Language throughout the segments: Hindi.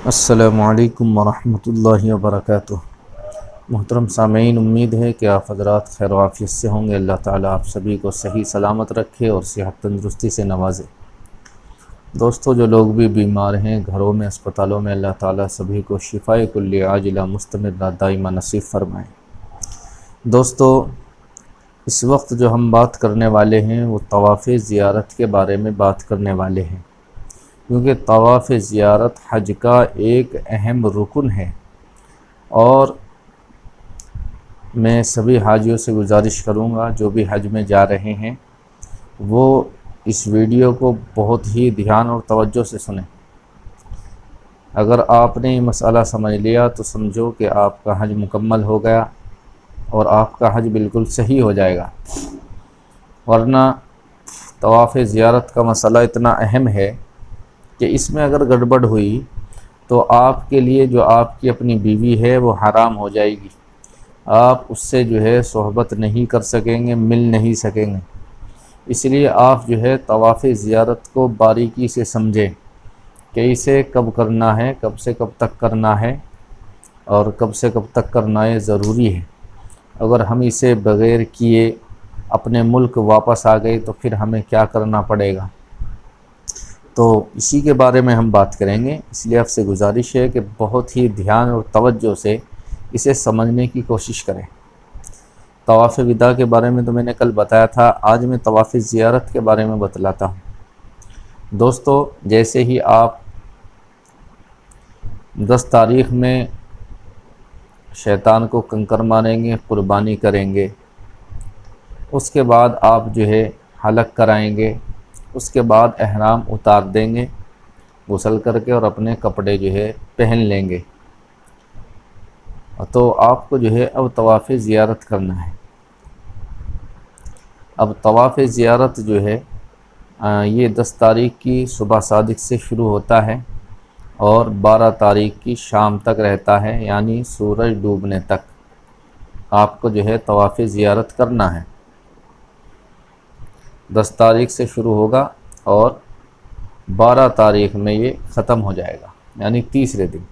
अस्सलामुअलैकुम वरहमतुल्लाहि वबरकातुह। मोहतरम सामीन, उम्मीद है कि आप हज़रात खैर आफियत से होंगे। अल्लाह ताला आप सभी को सही सलामत रखे और सेहत तंदुरुस्ती से नवाजे। दोस्तों, जो लोग भी बीमार हैं घरों में, अस्पतालों में, अल्लाह ताला सभी को शिफाए कुल्ली आजिला मुस्तमिर्रा दाइमा नसीब फरमाए। दोस्तों, इस वक्त जो हम बात करने वाले हैं वो तवाफ़ ज़ियारत के बारे में बात करने वाले हैं, क्योंकि तवाफ़ ज़ियारत हज का एक अहम रुकन है। और मैं सभी हाजियों से गुजारिश करूंगा जो भी हज में जा रहे हैं वो इस वीडियो को बहुत ही ध्यान और तवज्जो से सुनें। अगर आपने ये मसला समझ लिया तो समझो कि आपका हज मुकम्मल हो गया और आपका हज बिल्कुल सही हो जाएगा। वरना तवाफ़ ज़ियारत का मसला इतना अहम है कि इसमें अगर गड़बड़ हुई तो आपके लिए जो आपकी अपनी बीवी है वो हराम हो जाएगी। आप उससे जो है सोहबत नहीं कर सकेंगे, मिल नहीं सकेंगे। इसलिए आप जो है तवाफ़ ज़ियारत को बारीकी से समझें कि इसे कब करना है, कब से कब तक करना है और कब से कब तक करना है ज़रूरी है। अगर हम इसे बग़ैर किए अपने मुल्क वापस आ गए तो फिर हमें क्या करना पड़ेगा, तो इसी के बारे में हम बात करेंगे। इसलिए आपसे गुजारिश है कि बहुत ही ध्यान और तवज्जो से इसे समझने की कोशिश करें। तवाफ़ विदा के बारे में तो मैंने कल बताया था, आज मैं तवाफ़ ज़ियारत के बारे में बतलाता हूँ। दोस्तों, जैसे ही आप 10 तारीख़ में शैतान को कंकर मारेंगे, कुर्बानी करेंगे, उसके बाद आप जो है हलक कराएंगे, उसके बाद एहराम उतार देंगे गुस्ल करके और अपने कपड़े जो है पहन लेंगे। तो आपको जो है अब तवाफ़ ज़ियारत करना है। अब तवाफ़ ज़ियारत जो है ये 10 तारीख़ की सुबह सादिक से शुरू होता है और 12 तारीख़ की शाम तक रहता है, यानी सूरज डूबने तक आपको जो है तवाफ़ ज़ियारत करना है। 10 तारीख़ से शुरू होगा और 12 तारीख़ में ये ख़त्म हो जाएगा, यानी तीसरे दिन।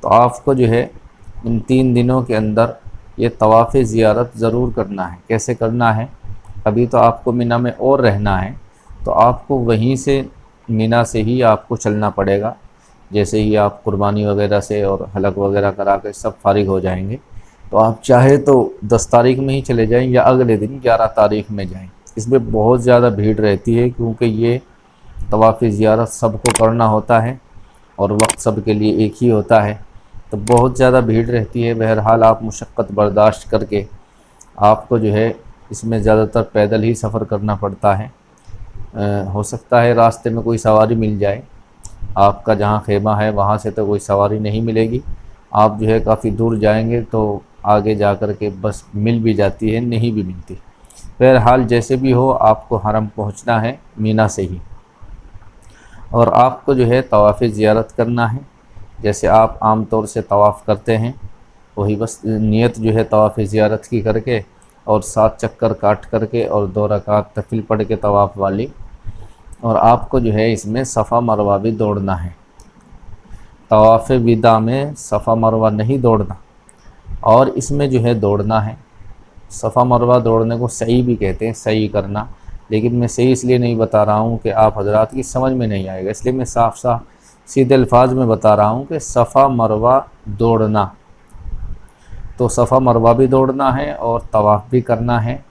तो आपको जो है इन 3 दिनों के अंदर ये तवाफ़ ज़ियारत ज़रूर करना है। कैसे करना है? अभी तो आपको मिना में और रहना है, तो आपको वहीं से मिना से ही आपको चलना पड़ेगा। जैसे ही आप कुर्बानी वगैरह से और हलक वगैरह करा के सब फारिग हो जाएंगे तो आप चाहे तो 10 तारीख़ में ही चले जाएं या अगले दिन 11 तारीख़ में जाएं। इसमें बहुत ज़्यादा भीड़ रहती है, क्योंकि ये तवाफ़ ज़ियारत सबको करना होता है और वक्त सब के लिए एक ही होता है, तो बहुत ज़्यादा भीड़ रहती है। बहरहाल आप मुशक्क़त बर्दाश्त करके आपको जो है इसमें ज़्यादातर पैदल ही सफ़र करना पड़ता है। हो सकता है रास्ते में कोई सवारी मिल जाए, आपका जहाँ खेमा है वहाँ से तो कोई सवारी नहीं मिलेगी। आप जो है काफ़ी दूर जाएंगे तो आगे जा कर के बस मिल भी जाती है, नहीं भी मिलती। बहरहाल जैसे भी हो आपको हरम पहुँचना है मीना से ही, और आपको जो है तवाफ़ ज़ियारत करना है। जैसे आप आम तौर से तवाफ़ करते हैं वही बस नियत जो है तवाफ़ ज़ियारत की करके और 7 चक्कर काट करके और 2 रकात तफ़िल पढ़ के तवाफ़ वाली। और आपको जो है इसमें सफ़ा मरवा भी दौड़ना है। तवाफ़ विदा में सफ़ा मरवा नहीं दौड़ना, और इसमें जो है दौड़ना है। सफ़ा मरवा दौड़ने को सही भी कहते हैं, सही करना, लेकिन मैं सही इसलिए नहीं बता रहा हूँ कि आप हजरात की समझ में नहीं आएगा, इसलिए मैं साफ साफ सीधे अल्फाज में बता रहा हूँ कि सफ़ा मरवा दौड़ना। तो सफ़ा मरवा भी दौड़ना है और तवाफ़ भी करना है।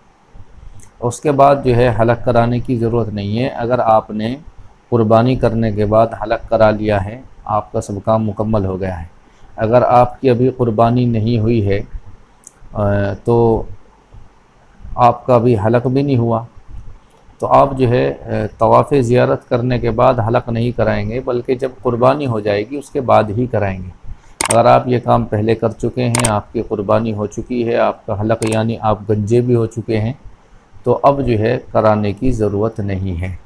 उसके बाद जो है हलक कराने की ज़रूरत नहीं है। अगर आपने कुर्बानी करने के बाद हलक करा लिया है, आपका सब काम मुकम्मल हो गया है। अगर आपकी अभी कुर्बानी नहीं हुई है तो आपका अभी हलक भी नहीं हुआ, तो आप जो है तवाफ़ ज़ियारत करने के बाद हलक नहीं कराएंगे, बल्कि जब कुर्बानी हो जाएगी उसके बाद ही कराएंगे। अगर आप ये काम पहले कर चुके हैं, आपकी कुर्बानी हो चुकी है, आपका हलक यानी आप गंजे भी हो चुके हैं, तो अब जो है कराने की ज़रूरत नहीं है।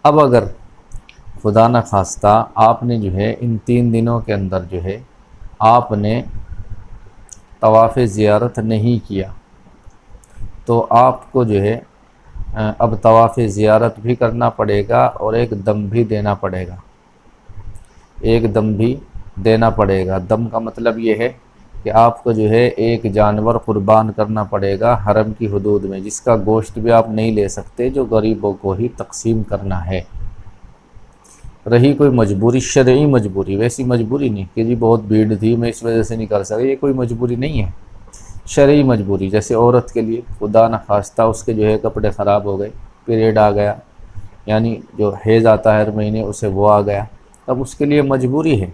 अब अगर खुदा न खास्ता आपने जो है इन 3 दिनों के अंदर जो है आपने तवाफ़ ज़ियारत नहीं किया, तो आपको जो है अब तवाफ़ ज़ियारत भी करना पड़ेगा और एक दम भी देना पड़ेगा। एक दम भी देना पड़ेगा। दम का मतलब ये है कि आपको जो है एक जानवर कुर्बान करना पड़ेगा हरम की हदूद में, जिसका गोश्त भी आप नहीं ले सकते, जो गरीबों को ही तकसीम करना है। रही कोई मजबूरी, शरई मजबूरी, वैसी मजबूरी नहीं कि जी बहुत भीड़ थी मैं इस वजह से नहीं कर सका, ये कोई मजबूरी नहीं है। शरई मजबूरी, जैसे औरत के लिए खुदा न खास्ता उसके जो है कपड़े ख़राब हो गए, पीरियड आ गया, यानी जो हैज़ आता है हर महीने उसे वो आ गया, तब उसके लिए मजबूरी है।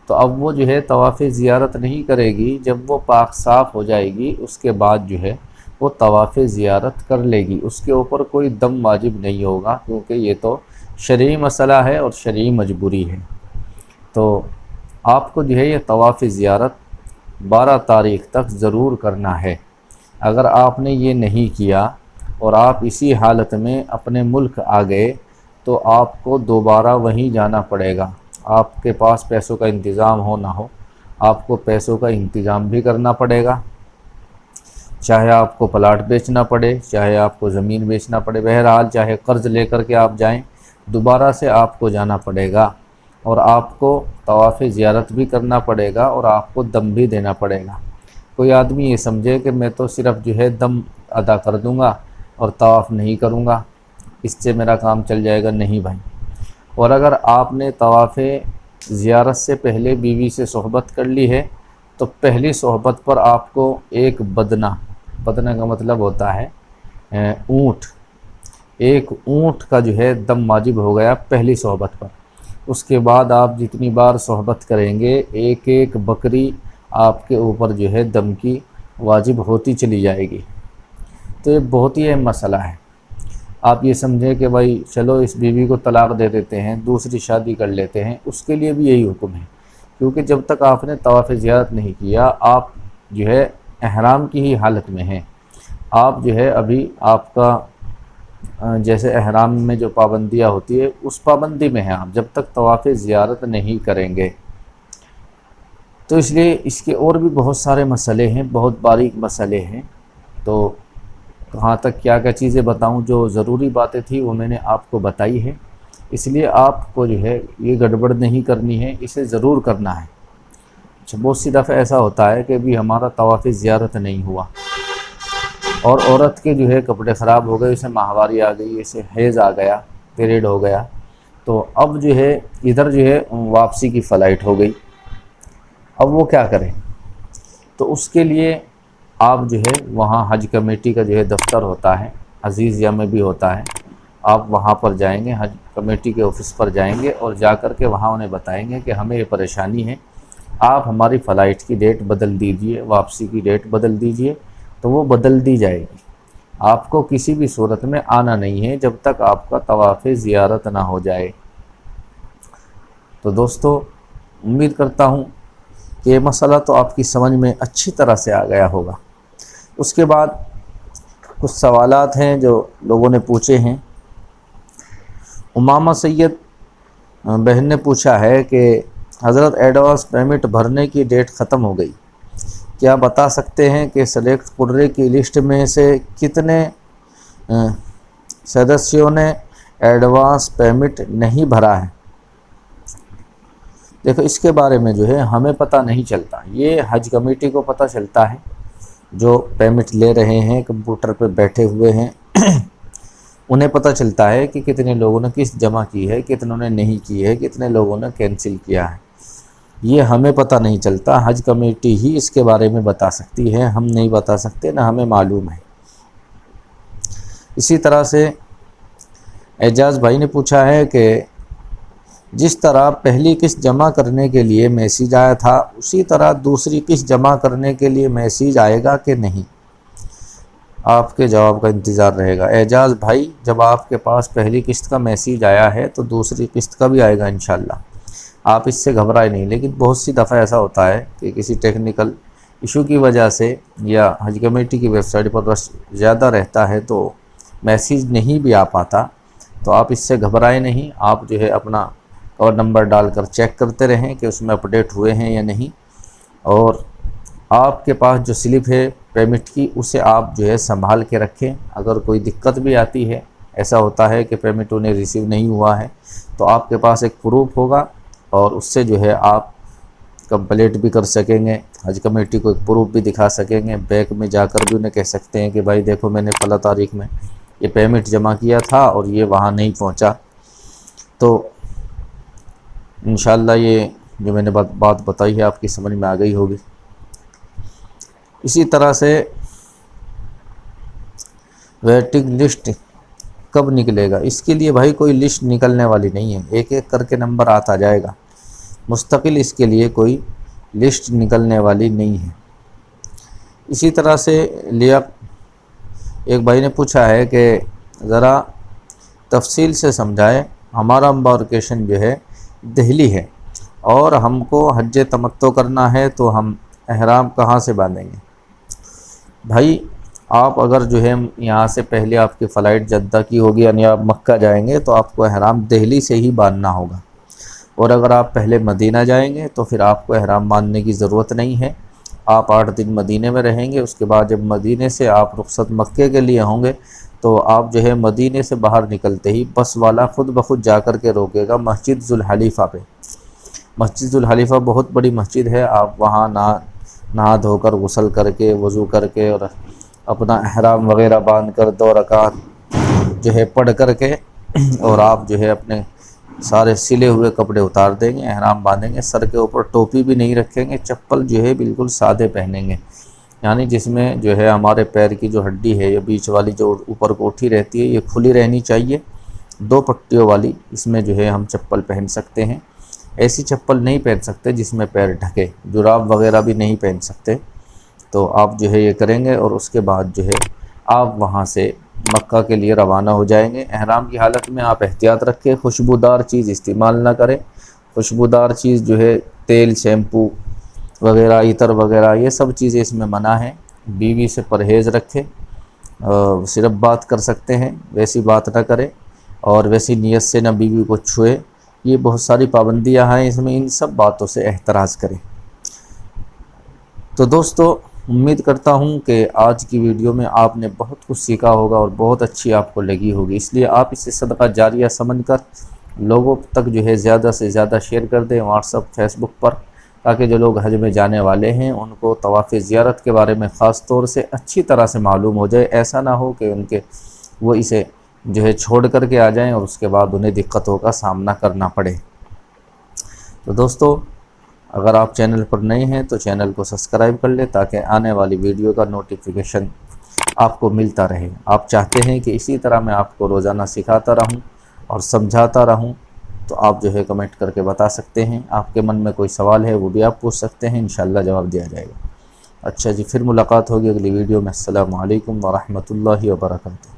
तो अब वो जो है तवाफ़ ज़ियारत नहीं करेगी, जब वो पाक साफ़ हो जाएगी उसके बाद जो है वो तवाफ़ ज़ियारत कर लेगी। उसके ऊपर कोई दम वाजिब नहीं होगा, क्योंकि ये तो शरई मसला है और शरई मजबूरी है। तो आपको जो है ये तवाफ़ ज़ियारत 12 तारीख़ तक ज़रूर करना है। अगर आपने ये नहीं किया और आप इसी हालत में अपने मुल्क आ गए तो आपको दोबारा वहीं जाना पड़ेगा। आपके पास पैसों का इंतज़ाम हो ना हो, आपको पैसों का इंतज़ाम भी करना पड़ेगा, चाहे आपको प्लाट बेचना पड़े, चाहे आपको ज़मीन बेचना पड़े, बहरहाल चाहे कर्ज़ लेकर के आप जाएं, दोबारा से आपको जाना पड़ेगा और आपको तवाफ़ ज़ियारत भी करना पड़ेगा और आपको दम भी देना पड़ेगा। कोई आदमी ये समझे कि मैं तो सिर्फ़ जो है दम अदा कर दूँगा और तवाफ़ नहीं करूँगा, इससे मेरा काम चल जाएगा, नहीं भाई। और अगर आपने तवाफ़ ज़ियारत से पहले बीवी से सोहबत कर ली है तो पहली सोहबत पर आपको एक बदना, बदना का मतलब होता है ऊँट, एक ऊँट का जो है दम वाजिब हो गया पहली सोहबत पर। उसके बाद आप जितनी बार सोहबत करेंगे एक एक बकरी आपके ऊपर जो है दम की वाजिब होती चली जाएगी। तो ये बहुत ही अहम मसला है। आप ये समझें कि भाई चलो इस बीवी को तलाक़ दे देते हैं, दूसरी शादी कर लेते हैं, उसके लिए भी यही हुक्म है, क्योंकि जब तक आपने तवाफ़ ज़ियारत नहीं किया आप जो है एहराम की ही हालत में हैं। आप जो है अभी आपका जैसे एहराम में जो पाबंदियाँ होती है उस पाबंदी में हैं आप, जब तक तवाफ़ ज़ियारत नहीं करेंगे। तो इसलिए इसके और भी बहुत सारे मसले हैं, बहुत बारीक मसले हैं। तो कहाँ तक क्या क्या चीज़ें बताऊं, जो ज़रूरी बातें थी वो मैंने आपको बताई है। इसलिए आपको जो है ये गड़बड़ नहीं करनी है, इसे ज़रूर करना है। अच्छा, बहुत सी दफ़ा ऐसा होता है कि भी हमारा तवाफ़ ज़ियारत नहीं हुआ और औरत के जो है कपड़े ख़राब हो गए, इसे माहवारी आ गई, इसे हैज़ आ गया, पीरियड हो गया, तो अब जो है इधर जो है वापसी की फ़लाइट हो गई। अब वो क्या करें? तो उसके लिए आप जो है वहाँ हज कमेटी का जो है दफ्तर होता है, अजीज़िया में भी होता है, आप वहाँ पर जाएंगे, हज कमेटी के ऑफ़िस पर जाएंगे और जा कर के वहाँ उन्हें बताएंगे कि हमें ये परेशानी है, आप हमारी फ़लाइट की डेट बदल दीजिए, वापसी की डेट बदल दीजिए। तो वो बदल दी जाएगी। आपको किसी भी सूरत में आना नहीं है जब तक आपका तवाफ़ ज़ियारत ना हो जाए। तो दोस्तों, उम्मीद करता हूँ कि ये मसला तो आपकी समझ में अच्छी तरह से आ गया होगा। उसके बाद कुछ सवालात हैं जो लोगों ने पूछे हैं। उमामा सैयद बहन ने पूछा है कि हज़रत एडवांस पेमेंट भरने की डेट ख़त्म हो गई, क्या बता सकते हैं कि सेलेक्ट कुर्रे की लिस्ट में से कितने सदस्यों ने एडवांस पेमेंट नहीं भरा है? देखो, इसके बारे में जो है हमें पता नहीं चलता, ये हज कमेटी को पता चलता है, जो पेमेंट ले रहे हैं कंप्यूटर पे बैठे हुए हैं उन्हें पता चलता है कि कितने लोगों ने किस्त जमा की है, कितनों ने नहीं की है, कितने लोगों ने कैंसिल किया है। ये हमें पता नहीं चलता, हज कमेटी ही इसके बारे में बता सकती है, हम नहीं बता सकते, ना हमें मालूम है। इसी तरह से एजाज़ भाई ने पूछा है कि जिस तरह पहली किस्त जमा करने के लिए मैसेज आया था उसी तरह दूसरी किस्त जमा करने के लिए मैसेज आएगा कि नहीं? आपके जवाब का इंतज़ार रहेगा। एजाज़ भाई, जब आपके पास पहली किस्त का मैसेज आया है तो दूसरी किस्त का भी आएगा इंशाल्लाह, आप इससे घबराए नहीं। लेकिन बहुत सी दफ़ा ऐसा होता है कि किसी टेक्निकल इशू की वजह से या हज कमेटी की वेबसाइट पर रश ज़्यादा रहता है तो मैसेज नहीं भी आ पाता, तो आप इससे घबराए नहीं। आप जो है अपना और नंबर डालकर चेक करते रहें कि उसमें अपडेट हुए हैं या नहीं, और आपके पास जो स्लिप है पेमेंट की उसे आप जो है संभाल के रखें। अगर कोई दिक्कत भी आती है, ऐसा होता है कि पेमेंट उन्हें रिसीव नहीं हुआ है, तो आपके पास एक प्रूफ होगा और उससे जो है आप कंप्लेंट भी कर सकेंगे, हज कमेटी को एक प्रूफ भी दिखा सकेंगे। बैंक में जाकर भी उन्हें कह सकते हैं कि भाई देखो मैंने फ़ला तारीख में ये पेमेंट जमा किया था और ये वहाँ नहीं पहुँचा। तो इंशाल्लाह ये जो मैंने बात बताई है आपकी समझ में आ गई होगी। इसी तरह से वेटिंग लिस्ट कब निकलेगा, इसके लिए भाई कोई लिस्ट निकलने वाली नहीं है, एक एक करके नंबर आता जाएगा, मुस्तकिल इसके लिए कोई लिस्ट निकलने वाली नहीं है। इसी तरह से लिया एक भाई ने पूछा है कि ज़रा तफसील से समझाएं, हमारा एम्बार्केशन जो है दिल्ली है और हमको हज तमत्तो करना है तो हम एहराम कहाँ से बांधेंगे। भाई आप अगर जो है यहाँ से पहले आपकी फ़्लाइट जद्दा की होगी यानी आप मक्का जाएंगे तो आपको एहराम दिल्ली से ही बांधना होगा, और अगर आप पहले मदीना जाएंगे तो फिर आपको एहराम बांधने की ज़रूरत नहीं है। आप 8 दिन मदीने में रहेंगे, उसके बाद जब मदीने से आप रुखसत मक्के के लिए होंगे तो आप जो है मदीने से बाहर निकलते ही बस वाला ख़ुद ब खुद जा कर के रोकेगा मस्जिद जुल हलीफ़ा पे। मस्जिद जुल हलीफ़ा बहुत बड़ी मस्जिद है, आप वहाँ नहा धोकर गुस्ल करके वज़ू करके और अपना एहराम वग़ैरह बांध कर 2 रकात जो है पढ़ करके और आप जो है अपने सारे सिले हुए कपड़े उतार देंगे, एहराम बांधेंगे, सर के ऊपर टोपी भी नहीं रखेंगे, चप्पल जो है बिल्कुल सादे पहनेंगे, यानी जिसमें जो है हमारे पैर की जो हड्डी है या बीच वाली जो ऊपर कोठी रहती है ये खुली रहनी चाहिए, 2 पट्टियों वाली, इसमें जो है हम चप्पल पहन सकते हैं। ऐसी चप्पल नहीं पहन सकते जिसमें पैर ढके, जुराब वग़ैरह भी नहीं पहन सकते। तो आप जो है ये करेंगे और उसके बाद जो है आप वहाँ से मक्का के लिए रवाना हो जाएंगे। एहराम की हालत में आप एहतियात रखें, खुशबूदार चीज़ इस्तेमाल ना करें। खुशबूदार चीज़ जो है तेल, शैम्पू वग़ैरह, इतर वग़ैरह, ये सब चीज़ें इसमें मना है। बीवी से परहेज़ रखें, सिर्फ बात कर सकते हैं वैसी बात ना करें और वैसी नीयत से ना बीवी को छुए। ये बहुत सारी पाबंदियाँ हैं इसमें, इन सब बातों से एहतराज़ करें। तो दोस्तों उम्मीद करता हूँ कि आज की वीडियो में आपने बहुत कुछ सीखा होगा और बहुत अच्छी आपको लगी होगी, इसलिए आप इसे सदका जारिया समझकर लोगों तक जो है ज़्यादा से ज़्यादा शेयर कर दें व्हाट्सअप, फेसबुक पर, ताकि जो लोग हज में जाने वाले हैं उनको तवाफ़ ज़ियारत के बारे में ख़ास तौर से अच्छी तरह से मालूम हो जाए। ऐसा ना हो कि वो इसे जो है छोड़ करके आ जाएं और उसके बाद उन्हें दिक्कतों का सामना करना पड़े। तो दोस्तों अगर आप चैनल पर नए हैं तो चैनल को सब्सक्राइब कर लें ताकि आने वाली वीडियो का नोटिफिकेशन आपको मिलता रहे। आप चाहते हैं कि इसी तरह मैं आपको रोज़ाना सिखाता रहूं और समझाता रहूं तो आप जो है कमेंट करके बता सकते हैं। आपके मन में कोई सवाल है वो भी आप पूछ सकते हैं, इंशाल्लाह जवाब दिया जाएगा। अच्छा जी, फिर मुलाकात होगी अगली वीडियो में। अस्सलामु अलैकुम व रहमतुल्लाहि व बरकातुहू।